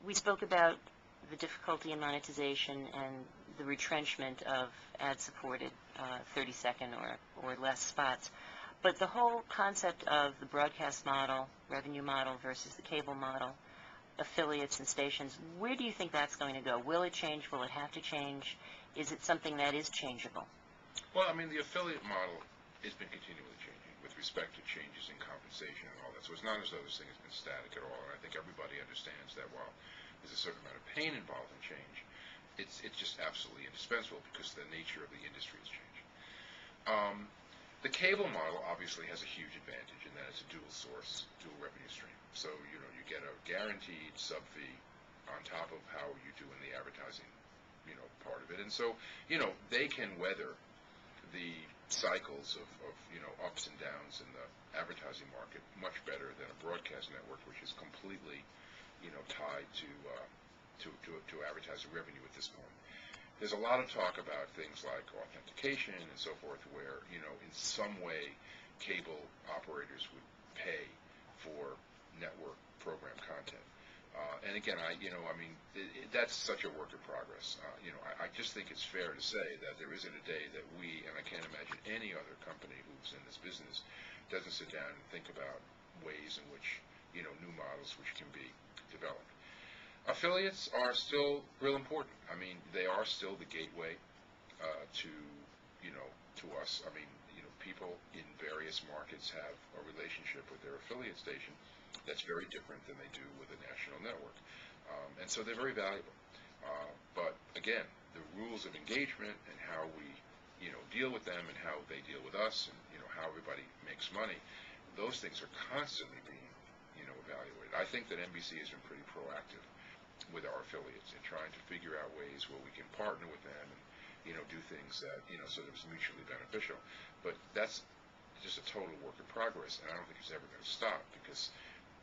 We spoke about the difficulty in monetization and the retrenchment of ad-supported 30-second or less spots. But the whole concept of the broadcast model, revenue model versus the cable model, affiliates and stations, where do you think that's going to go? Will it change? Will it have to change? Is it something that is changeable? Well, I mean, the affiliate model has been continually changing with respect to changes in compensation and all that. So it's not as though this thing has been static at all. And I think everybody understands that while there's a certain amount of pain involved in change, it's just absolutely indispensable because the nature of the industry has changed. The cable model obviously has a huge advantage in that it's a dual source, dual revenue stream. So, you know, you get a guaranteed sub fee on top of how you do in the advertising, you know, part of it. And so, you know, they can weather the cycles of you know, ups and downs in the advertising market much better than a broadcast network, which is completely, you know, tied to advertising revenue at this point. There's a lot of talk about things like authentication and so forth, where, you know, in some way cable operators would pay for network program content. And again, that's such a work in progress. I just think it's fair to say that there isn't a day that we, and I can't imagine any other company who's in this business, doesn't sit down and think about ways in which, you know, new models which can be developed. Affiliates are still real important. I mean, they are still the gateway to, you know, to us. I mean, you know, people in various markets have a relationship with their affiliate station that's very different than they do with a national network. And so they're very valuable. But again, the rules of engagement and how we, you know, deal with them and how they deal with us and, you know, how everybody makes money, those things are constantly being, you know, evaluated. I think that NBC has been pretty proactive with our affiliates in trying to figure out ways where we can partner with them and, you know, do things that, you know, sort of is mutually beneficial. But that's just a total work in progress, and I don't think it's ever going to stop because,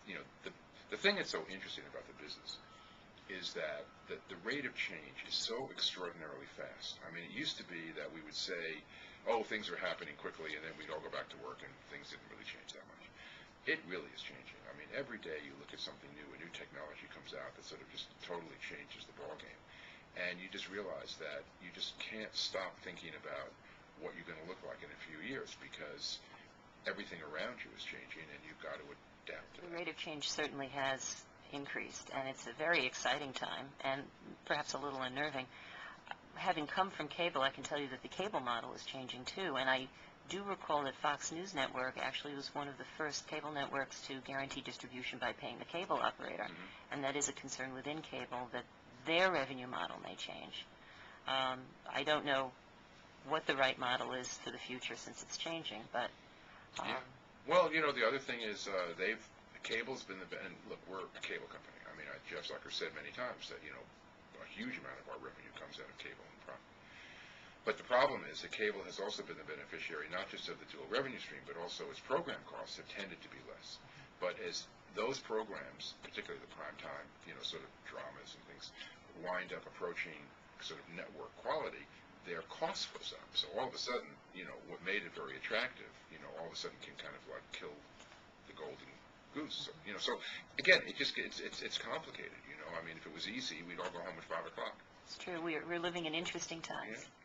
you know, the thing that's so interesting about the business is that the rate of change is so extraordinarily fast. I mean, it used to be that we would say, oh, things are happening quickly, and then we'd all go back to work, and things didn't really change that much. It really is changing. I mean, every day you look at something new, a new technology comes out that sort of just totally changes the ballgame. And you just realize that you just can't stop thinking about what you're going to look like in a few years because everything around you is changing and you've got to adapt to that. The rate of change certainly has increased, and it's a very exciting time and perhaps a little unnerving. Having come from cable, I can tell you that the cable model is changing too, and I do recall that Fox News Network actually was one of the first cable networks to guarantee distribution by paying the cable operator, and that is a concern within cable that their revenue model may change. I don't know what the right model is for the future since it's changing, but yeah. Well, you know, the other thing is cable's been and look, we're a cable company. I mean, Jeff Zucker said many times that, you know, a huge amount of our revenue comes out of cable and profit. But the problem is that cable has also been the beneficiary not just of the dual revenue stream, but also its program costs have tended to be less. But as those programs, particularly the prime time, you know, sort of dramas and things, wind up approaching sort of network quality, their cost goes up. So all of a sudden, you know, what made it very attractive, you know, all of a sudden can kind of like kill the golden goose. So, you know, so again, it just it's complicated. You know, I mean, if it was easy, we'd all go home at 5 o'clock. It's true. We're living in interesting times. Yeah.